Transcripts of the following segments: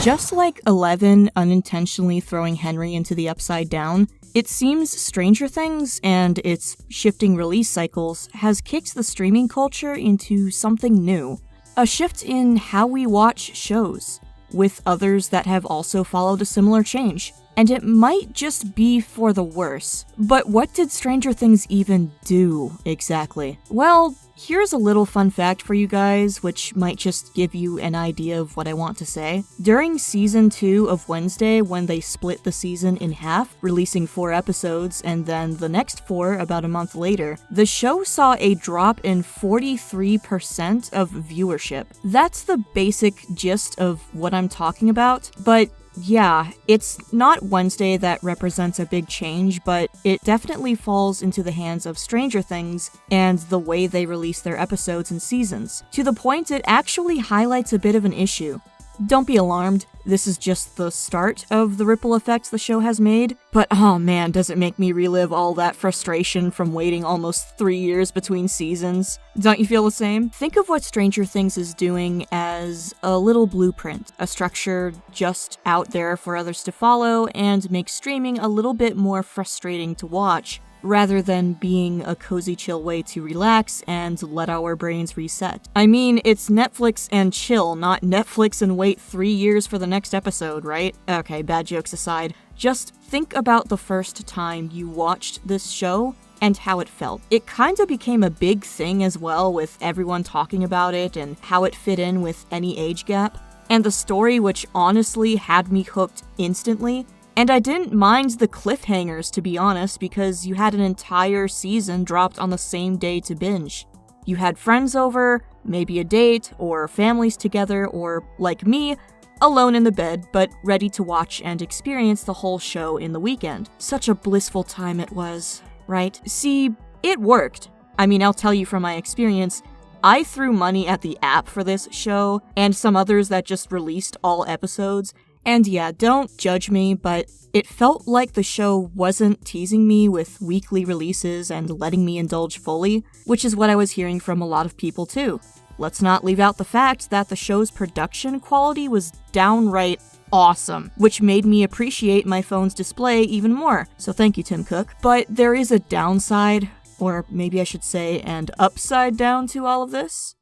Just like Eleven unintentionally throwing Henry into the Upside Down, it seems Stranger Things and its shifting release cycles has kicked the streaming culture into something new. A shift in how we watch shows, with others that have also followed a similar change. And it might just be for the worse. But what did Stranger Things even do, exactly? Well, here's a little fun fact for you guys, which might just give you an idea of what I want to say. During Season 2 of Wednesday, when they split the season in half, releasing 4 episodes, and then the next 4 about a month later, the show saw a drop in 43% of viewership. That's the basic gist of what I'm talking about, but yeah, it's not Wednesday that represents a big change, but it definitely falls into the hands of Stranger Things and the way they release their episodes and seasons, to the point it actually highlights a bit of an issue. Don't be alarmed, this is just the start of the ripple effects the show has made, but oh man, does it make me relive all that frustration from waiting almost 3 years between seasons. Don't you feel the same? Think of what Stranger Things is doing as a little blueprint, a structure just out there for others to follow and make streaming a little bit more frustrating to watch, rather than being a cozy chill way to relax and let our brains reset. I mean, it's Netflix and chill, not Netflix and wait 3 years for the next episode, right? Okay, bad jokes aside, just think about the first time you watched this show and how it felt. It kinda became a big thing as well, with everyone talking about it and how it fit in with any age gap. And the story, which honestly had me hooked instantly. And I didn't mind the cliffhangers, to be honest, because you had an entire season dropped on the same day to binge. You had friends over, maybe a date, or families together, or, like me, alone in the bed, but ready to watch and experience the whole show in the weekend. Such a blissful time it was, right? See, it worked. I mean, I'll tell you from my experience, I threw money at the app for this show, and some others that just released all episodes. And yeah, don't judge me, but it felt like the show wasn't teasing me with weekly releases and letting me indulge fully, which is what I was hearing from a lot of people too. Let's not leave out the fact that the show's production quality was downright awesome, which made me appreciate my phone's display even more, so thank you, Tim Cook. But there is a downside, or maybe I should say an upside down to all of this.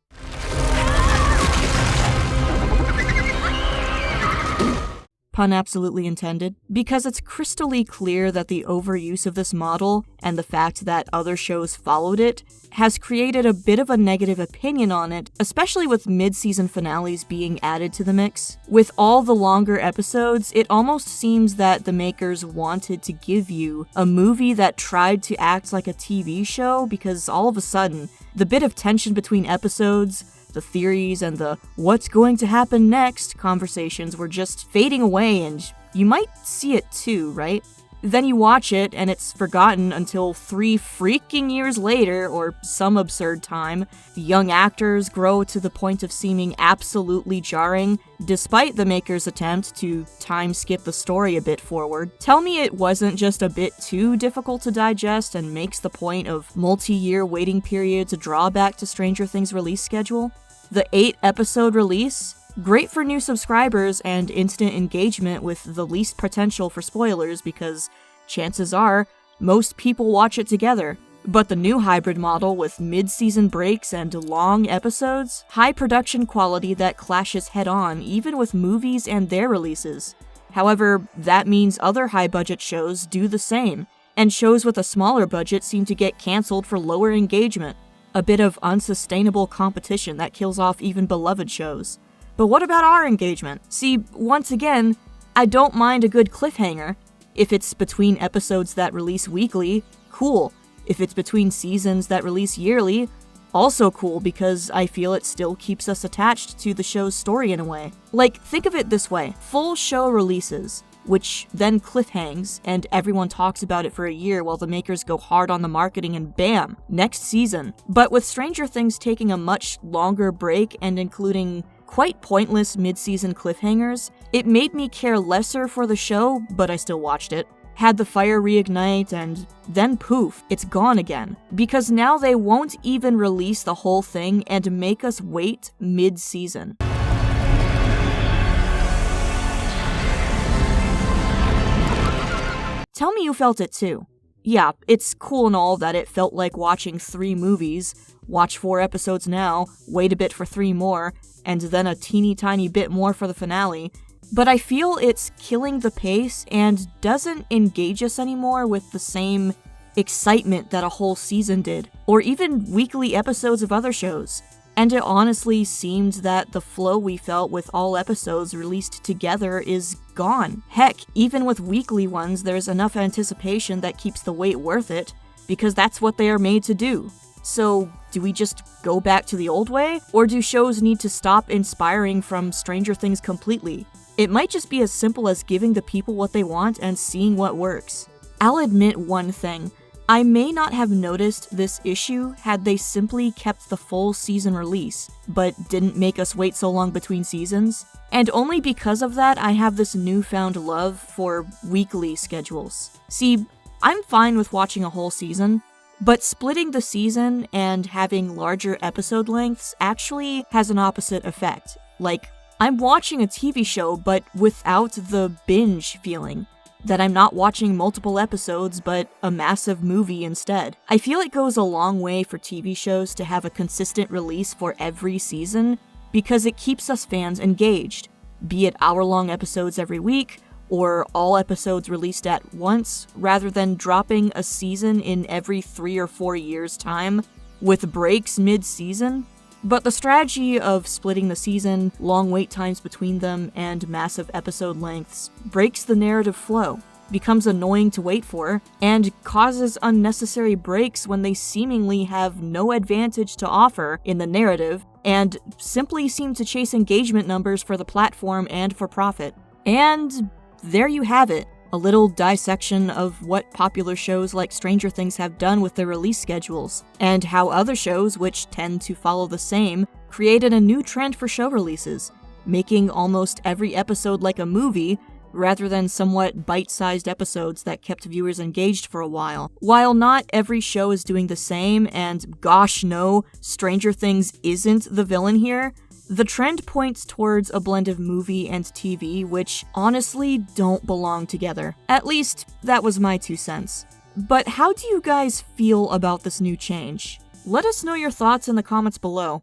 Pun absolutely intended, because it's crystally clear that the overuse of this model, and the fact that other shows followed it, has created a bit of a negative opinion on it, especially with mid-season finales being added to the mix. With all the longer episodes, it almost seems that the makers wanted to give you a movie that tried to act like a TV show, because all of a sudden, the bit of tension between episodes, the theories, and the what's going to happen next conversations were just fading away, and you might see it too, right? Then you watch it, and it's forgotten until 3 freaking years later, or some absurd time. The young actors grow to the point of seeming absolutely jarring, despite the makers' attempt to time skip the story a bit forward. Tell me it wasn't just a bit too difficult to digest and makes the point of multi-year waiting periods a drawback to Stranger Things' release schedule? The 8-episode release? Great for new subscribers and instant engagement with the least potential for spoilers, because chances are, most people watch it together. But the new hybrid model with mid-season breaks and long episodes? High production quality that clashes head-on even with movies and their releases. However, that means other high-budget shows do the same, and shows with a smaller budget seem to get cancelled for lower engagement. A bit of unsustainable competition that kills off even beloved shows. But what about our engagement? See, once again, I don't mind a good cliffhanger. If it's between episodes that release weekly, cool. If it's between seasons that release yearly, also cool, because I feel it still keeps us attached to the show's story in a way. Like, think of it this way. Full show releases, which then cliffhangs, and everyone talks about it for a year while the makers go hard on the marketing, and bam, next season. But with Stranger Things taking a much longer break and including quite pointless mid-season cliffhangers, it made me care lesser for the show, but I still watched it. Had the fire reignite, and then poof, it's gone again. Because now they won't even release the whole thing and make us wait mid-season. Tell me you felt it too. Yeah, it's cool and all that it felt like watching 3 movies, watch 4 episodes now, wait a bit for 3 more, and then a teeny tiny bit more for the finale, but I feel it's killing the pace and doesn't engage us anymore with the same excitement that a whole season did, or even weekly episodes of other shows. And it honestly seemed that the flow we felt with all episodes released together is gone. Heck, even with weekly ones, there's enough anticipation that keeps the wait worth it, because that's what they are made to do. So, do we just go back to the old way? Or do shows need to stop inspiring from Stranger Things completely? It might just be as simple as giving the people what they want and seeing what works. I'll admit one thing. I may not have noticed this issue had they simply kept the full season release, but didn't make us wait so long between seasons. And only because of that, I have this newfound love for weekly schedules. See, I'm fine with watching a whole season, but splitting the season and having larger episode lengths actually has an opposite effect. Like, I'm watching a TV show, but without the binge feeling. That I'm not watching multiple episodes, but a massive movie instead. I feel it goes a long way for TV shows to have a consistent release for every season, because it keeps us fans engaged, be it hour-long episodes every week, or all episodes released at once, rather than dropping a season in every 3 or 4 years' time, with breaks mid-season. But the strategy of splitting the season, long wait times between them, and massive episode lengths breaks the narrative flow, becomes annoying to wait for, and causes unnecessary breaks when they seemingly have no advantage to offer in the narrative, and simply seem to chase engagement numbers for the platform and for profit. And there you have it. A little dissection of what popular shows like Stranger Things have done with their release schedules, and how other shows, which tend to follow the same, created a new trend for show releases, making almost every episode like a movie, rather than somewhat bite-sized episodes that kept viewers engaged for a while. While not every show is doing the same, and gosh no, Stranger Things isn't the villain here, the trend points towards a blend of movie and TV, which honestly don't belong together. At least, that was my 2 cents. But how do you guys feel about this new change? Let us know your thoughts in the comments below.